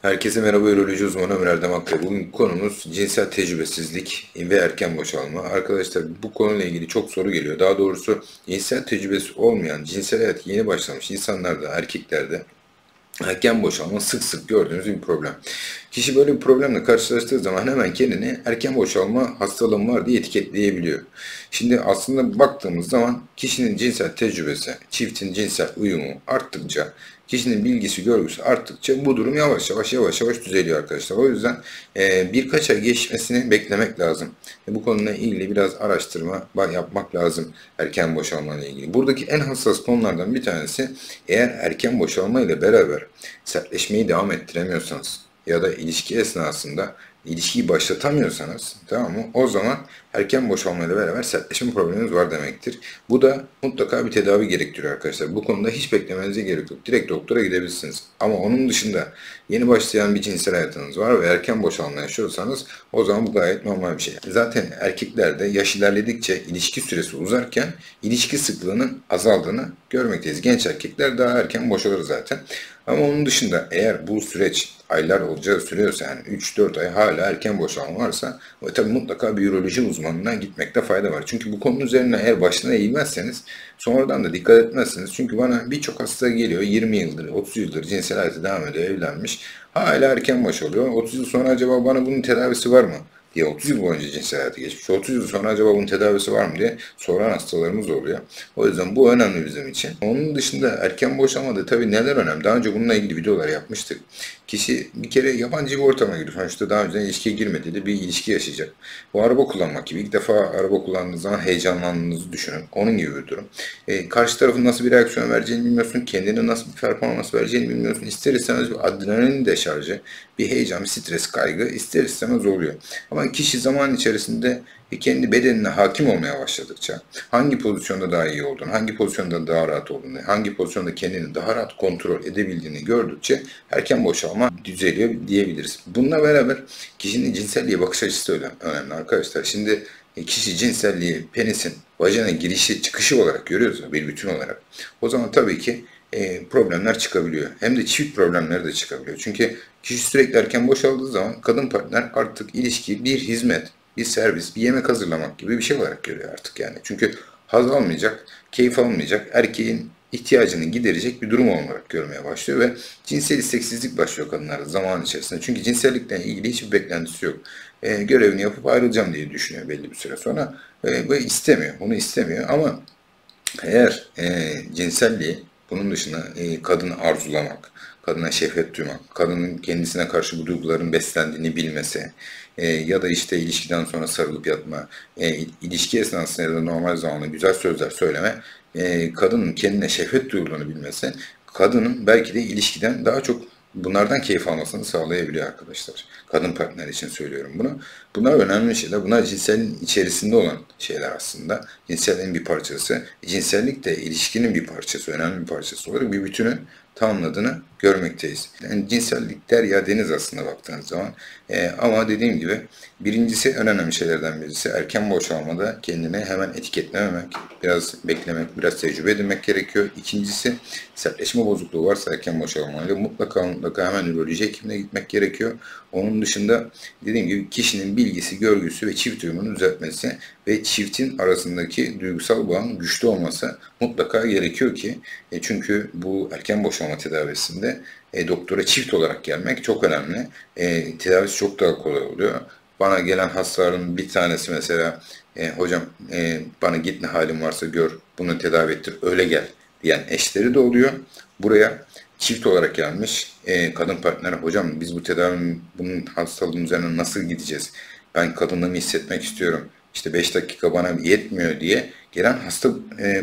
Herkese merhaba, üroloji uzmanı Ömer Erdem Akkaya. Bugün konumuz cinsel tecrübesizlik ve erken boşalma. Arkadaşlar bu konuyla ilgili çok soru geliyor. Daha doğrusu cinsel tecrübesi olmayan, cinsel hayat yeni başlamış insanlarda, erkeklerde erken boşalma sık sık gördüğünüz bir problem. Kişi böyle bir problemle karşılaştığı zaman hemen kendini erken boşalma hastalığım var diye etiketleyebiliyor. Şimdi aslında baktığımız zaman kişinin cinsel tecrübesi, çiftin cinsel uyumu arttıkça, kişinin bilgisi, görgüsü arttıkça bu durum yavaş yavaş düzeliyor arkadaşlar. O yüzden birkaç ay geçmesini beklemek lazım. Bu konuyla ilgili biraz araştırma yapmak lazım erken boşalma ile ilgili. Buradaki en hassas konulardan bir tanesi, eğer erken boşalma ile beraber sertleşmeyi devam ettiremiyorsanız ya da ilişki esnasında ilişkiyi başlatamıyorsanız, tamam mı? O zaman erken boşalmayla beraber sertleşme probleminiz var demektir. Bu da mutlaka bir tedavi gerektiriyor arkadaşlar. Bu konuda hiç beklemenize gerek yok. Direkt doktora gidebilirsiniz. Ama onun dışında yeni başlayan bir cinsel hayatınız var ve erken boşalma yaşıyorsanız o zaman bu gayet normal bir şey. Zaten erkeklerde yaş ilerledikçe ilişki süresi uzarken ilişki sıklığının azaldığını görmekteyiz. Genç erkekler daha erken boşalır zaten. Ama onun dışında eğer bu süreç aylar olacağı sürüyorsa, yani 3-4 ay hala erken boşalma varsa, tabii mutlaka bir üroloji uzmanına gitmekte fayda var. Çünkü bu konunun üzerine eğer başına eğilmezseniz, sonradan da dikkat etmezseniz, çünkü bana birçok hasta geliyor, 20 yıldır 30 yıldır cinsel hayatı devam ediyor, evlenmiş, hala erken boşalıyor. 30 yıl sonra acaba bana bunun tedavisi var mı diye, 30 yıl boyunca cinsel hayatı geçmiş, 30 yıl sonra acaba bunun tedavisi var mı diye soran hastalarımız oluyor. O yüzden bu önemli bizim için. Onun dışında erken boşalmada tabii neler önemli? Daha önce bununla ilgili videolar yapmıştık. Kişi bir kere yabancı bir ortama giriyor. Sonuçta daha önce ilişkiye girmediği de bir ilişki yaşayacak. Bu araba kullanmak gibi. İlk defa araba kullandığınız zaman heyecanlandığınızı düşünün. Onun gibi bir durum. Karşı tarafın nasıl bir reaksiyon vereceğini bilmiyorsun. Kendine nasıl bir performans vereceğini bilmiyorsun. İster istemez bir adrenalin deşarjı, bir heyecan, bir stres, kaygı ister istemez oluyor. Ama kişi zaman içerisinde kendi bedenine hakim olmaya başladıkça, hangi pozisyonda daha iyi olduğunu, hangi pozisyonda daha rahat olduğunu, hangi pozisyonda kendini daha rahat kontrol edebildiğini gördükçe erken boşalma düzeliyor diyebiliriz. Bununla beraber kişinin cinselliğe bakış açısı önemli arkadaşlar. Şimdi kişi cinselliği penisin vajina girişi çıkışı olarak görüyorsa, bir bütün olarak, o zaman tabii ki problemler çıkabiliyor. Hem de çift problemleri de çıkabiliyor. Çünkü kişi sürekli erken boşaldığı zaman kadın partner artık ilişki bir hizmet, bir servis, bir yemek hazırlamak gibi bir şey olarak görüyor artık yani. Çünkü haz almayacak, keyif almayacak, erkeğin ihtiyacını giderecek bir durum olarak görmeye başlıyor ve cinsel isteksizlik başlıyor kadınlarda zaman içerisinde. Çünkü cinsellikle ilgili hiçbir beklentisi yok. Görevini yapıp ayrılacağım diye düşünüyor belli bir süre sonra ve istemiyor, bunu istemiyor. Ama eğer cinselliği, bunun dışında kadını arzulamak, kadına şehvet duymak, kadının kendisine karşı bu duyguların beslendiğini bilmesi ya da işte ilişkiden sonra sarılıp yatma, ilişki esnasında ya da normal zamanda güzel sözler söyleme, kadının kendine şehvet duygularını bilmesi, kadının belki de ilişkiden daha çok bunlardan keyif almasını sağlayabiliyor arkadaşlar. Kadın partner için söylüyorum bunu. Bunlar önemli şeyler. Bunlar cinselliğin içerisinde olan şeyler aslında. Cinselliğin bir parçası. Cinsellik de ilişkinin bir parçası, önemli bir parçası olarak bir bütünü tamamladığını görmekteyiz. Yani cinsellik derya deniz aslında baktığınız zaman. Ama dediğim gibi birincisi, en önemli şeylerden birisi, erken boşalmada kendini hemen etiketlememek, biraz beklemek, biraz tecrübe edinmek gerekiyor. İkincisi, sertleşme bozukluğu varsa erken boşalmayla mutlaka hemen üroloji hekimine gitmek gerekiyor. Onun dışında dediğim gibi kişinin bilgisi, görgüsü ve çift uyumunu düzeltmesi ve çiftin arasındaki duygusal bağın güçlü olması mutlaka gerekiyor ki, çünkü bu erken boşalma tedavisinde doktora çift olarak gelmek çok önemli. Tedavisi çok daha kolay oluyor. Bana gelen hastaların bir tanesi mesela, hocam bana git ne halin varsa gör, bunu tedavi ettir, öyle gel diyen eşleri de oluyor. Buraya çift olarak gelmiş kadın partner, hocam biz bu tedavinin, bunun hastalığın üzerine nasıl gideceğiz? Ben kadınlığımı hissetmek istiyorum. İşte 5 dakika bana yetmiyor diye gelen hasta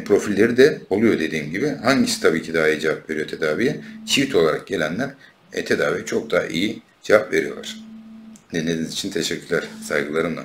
profilleri de oluyor dediğim gibi. Hangisi tabii ki daha iyi cevap veriyor tedaviye? Çift olarak gelenler tedaviye çok daha iyi cevap veriyorlar. Dinlediğiniz için teşekkürler. Saygılarımla.